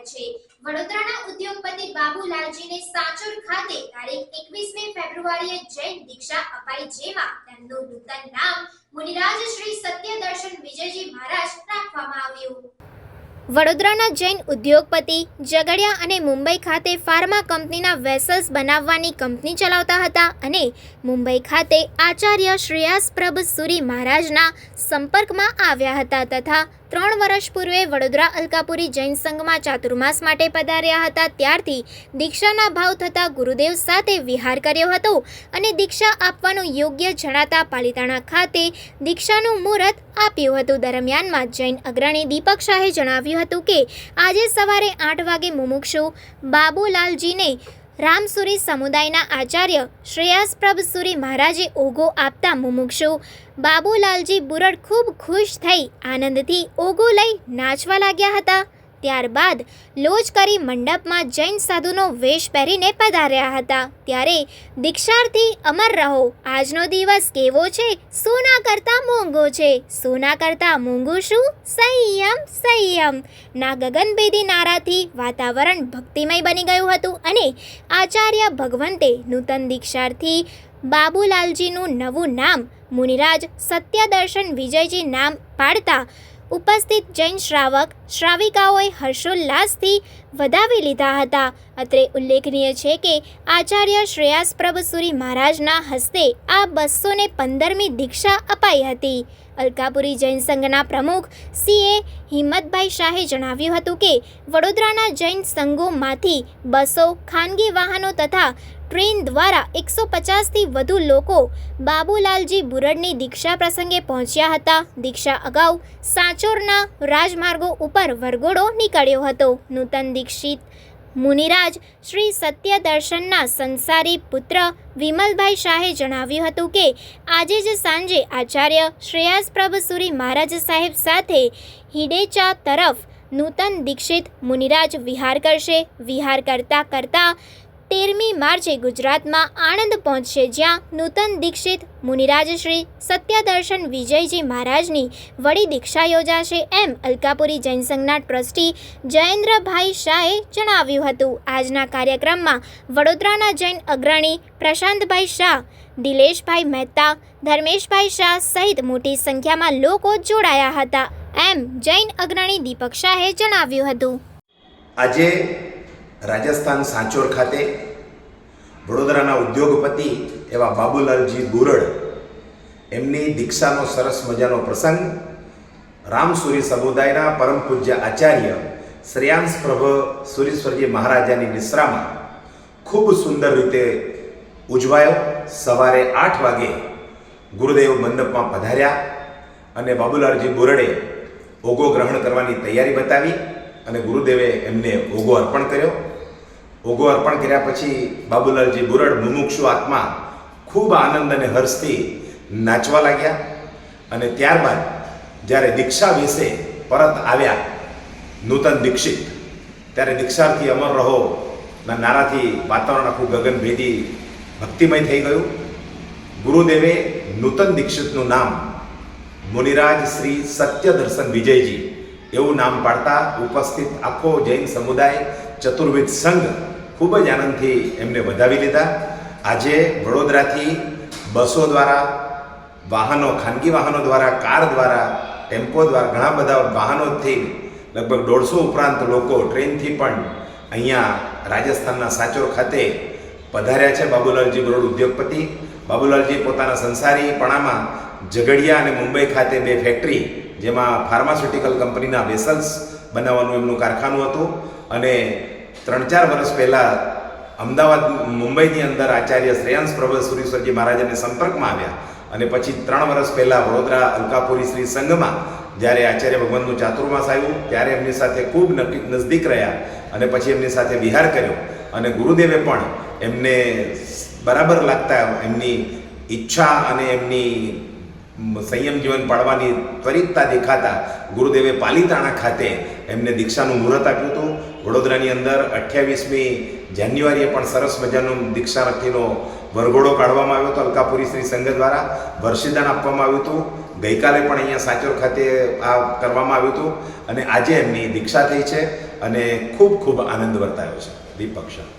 સ્વાગત છે। વડોદરાના ઉદ્યોગપતિ બાબુલાલજીને સાચોર ખાતે તારીખ 21મી ફેબ્રુઆરીએ જૈન દીક્ષા અપાઈ, જેમાં તેમનું નૂતન નામ મુનિરાજ શ્રી સત્યદર્શન વિજયજી મહારાજ રાખવામાં આવ્યું। વડોદરાના જૈન ઉદ્યોગપતિ ઝઘડિયા અને મુંબઈ ખાતે ફાર્મા કંપનીના વેસલ્સ બનાવવાની કંપની ચલાવતા હતા અને મુંબઈ ખાતે આચાર્ય શ્રેયાસપ્રભ સુરી મહારાજના સંપર્કમાં આવ્યા હતા તથા 3 વર્ષ પૂર્વે વડોદરા અલકાપુરી જૈન સંઘમાં ચાતુર્માસ માટે પધાર્યા હતા। ત્યારથી દીક્ષાના ભાવ થતા ગુરુદેવ સાથે વિહાર કર્યો હતો અને દીક્ષા આપવાનું યોગ્ય જણાતા પાલિતાણા ખાતે દીક્ષાનું મુહૂર્ત આપ્યું હતું। દરમિયાનમાં જૈન અગ્રણી દીપક શાહે જણાવ્યું હતું કે આજે સવારે 8 વાગે મુમુક્ષુ બાબુલાલજીને રામસુરી સમુદાયના આચાર્ય શ્રેયાસપ્રભ સુરી મહારાજે ઓઘો આપતા મુમુક્ષુ બાબુલાલજી બુરડ ખૂબ ખુશ થઈ આનંદથી ઓઘો લઈ નાચવા લાગ્યા હતા। ત્યારબાદ લોજ કરી મંડપમાં જૈન સાધુનો વેશ પહેરીને પધાર્યા હતા। ત્યારે દીક્ષાર્થી અમર રહો, આજનો દિવસ કેવો છે, સોના કરતા મોંઘો છે, સોના કરતા મોંઘું શું, સંયમ સંયમ ના ગગનભેદી નારાથી વાતાવરણ ભક્તિમય બની ગયું હતું અને આચાર્ય ભગવંતે નૂતન દીક્ષાર્થી બાબુલાલજીનું નવું નામ મુનિરાજ સત્યદર્શન વિજયજી નામ પાડતા ઉપસ્થિત જૈન શ્રાવક શ્રાવિકાઓએ હર્ષોલ્લાસથી વધાવી લીધા હતા। અત્રે ઉલ્લેખનીય છે કે આચાર્ય શ્રેયાસપ્રભ સુરી મહારાજના હસ્તે આ 215મી દીક્ષા અપાઈ હતી। અલકાપુરી જૈન સંઘના પ્રમુખ CA હિંમતભાઈ શાહે જણાવ્યું હતું કે વડોદરાના જૈન સંઘોમાંથી 200 ખાનગી વાહનો તથા ટ્રેન દ્વારા 150થી વધુ લોકો બાબુલાલજી બુરડની દીક્ષા પ્રસંગે પહોંચ્યા હતા। દીક્ષા અગાઉ સાચોરના રાજમાર્ગો ઉપર વરઘોડો નીકળ્યો હતો। નૂતન દીક્ષિત મુનિરાજ શ્રી સત્યદર્શનના સંસારી પુત્ર વિમલભાઈ શાહે જણાવ્યું હતું કે આજે જ સાંજે આચાર્ય શ્રેયાસપ્રભ સુરી મહારાજ સાહેબ સાથે હિડેચા તરફ નૂતન દીક્ષિત મુનિરાજ વિહાર કરશે। વિહાર કરતા કરતા 13મી માર્ચે ગુજરાતમાં આણંદ પહોંચશે, જ્યાં નૂતન દીક્ષિત મુનિરાજ શ્રી સત્યદર્શન વિજયજી મહારાજની વડી દીક્ષા યોજાશે, એમ અલકાપુરી જૈન સંઘના ટ્રસ્ટી જયેન્દ્રભાઈ શાહે જણાવ્યું હતું। આજના કાર્યક્રમમાં વડોદરાના જૈન અગ્રણી પ્રશાંતભાઈ શાહ, દિલેશભાઈ મહેતા, ધર્મેશભાઈ શાહ સહિત મોટી સંખ્યામાં લોકો જોડાયા હતા, એમ જૈન અગ્રણી દીપક શાહે જણાવ્યું હતું। આજે રાજસ્થાન સાંચોર ખાતે વડોદરાના ઉદ્યોગપતિ એવા બાબુલાલજી બુરડ એમની દીક્ષાનો સરસ મજાનો પ્રસંગ રામસુરી સમુદાયના પરમ પૂજ્ય આચાર્ય શ્રેયાસપ્રભ સુરીશ્વરજી મહારાજાની નિશ્રામાં ખૂબ સુંદર રીતે ઉજવાયો। સવારે 8 વાગે ગુરુદેવ મંડપમાં પધાર્યા અને બાબુલાલજી બુરડે ઓઘો ગ્રહણ કરવાની તૈયારી બતાવી અને ગુરુદેવે એમને ઓઘો અર્પણ કર્યો। ઓઘો અર્પણ કર્યા પછી બાબુલાલજી બુરડ મુમુક્ષુ આત્મા ખૂબ આનંદ અને હર્ષથી નાચવા લાગ્યા અને ત્યારબાદ જ્યારે દીક્ષા વિશે પરત આવ્યા નૂતન દીક્ષિત, ત્યારે દીક્ષાર્થી અમર રહો ના નારાથી વાતાવરણ આખું ગગનભેદી ભક્તિમય થઈ ગયું। ગુરુદેવે નૂતન દીક્ષિતનું નામ મુનિરાજ શ્રી સત્યદર્શન વિજયજી એવું નામ પાડતા ઉપસ્થિત આખો જૈન સમુદાય ચતુર્વિધ સંઘ ખૂબ જ આનંદથી એમને વધાવી લીધા। આજે વડોદરાથી બસો દ્વારા, વાહનો, ખાનગી વાહનો દ્વારા, કાર દ્વારા, ટેમ્પો દ્વારા, ઘણા બધા વાહનોથી લગભગ 150 ઉપરાંત લોકો ટ્રેનથી પણ અહીંયા રાજસ્થાનના સાચોર ખાતે પધાર્યા છે। બાબુલાલજી બુરડ ઉદ્યોગપતિ બાબુલાલજી પોતાના સંસારીપણામાં ઝઘડિયા અને મુંબઈ ખાતે 2 ફેક્ટરી, જેમાં ફાર્માસ્યુટિકલ કંપનીના વેસલ્સ બનાવવાનું એમનું કારખાનું હતું અને 3-4 વર્ષ પહેલાં અમદાવાદ, મુંબઈની અંદર આચાર્ય શ્રેયાસપ્રભ સુરીશ્વરજી મહારાજને સંપર્કમાં આવ્યા અને પછી 3 વર્ષ પહેલાં વડોદરા અલકાપુરી શ્રી સંઘમાં જ્યારે આચાર્ય ભગવાનનું ચાતુર્માસ આવ્યું ત્યારે એમની સાથે ખૂબ નજદીક રહ્યા અને પછી એમની સાથે વિહાર કર્યો અને ગુરુદેવે પણ એમને બરાબર લાગતા એમની ઈચ્છા અને એમની સંયમ જીવન પાળવાની ત્વરિતતા દેખાતા ગુરુદેવે પાલિતાણા ખાતે એમને દીક્ષાનું મુહૂર્ત આપ્યું હતું। વડોદરાની અંદર 28મી જાન્યુઆરીએ પણ સરસ મજાનો દીક્ષાર્થીનો વરઘોડો કાઢવામાં આવ્યો હતો અલકાપુરી શ્રી સંઘ દ્વારા, વર્ષિદાન આપવામાં આવ્યું હતું। ગઈકાલે પણ અહીંયા સાચોર ખાતે આ કરવામાં આવ્યું હતું અને આજે એમની દીક્ષા થઈ છે અને ખૂબ ખૂબ આનંદ વર્તાયો છે. દીપક શાહ.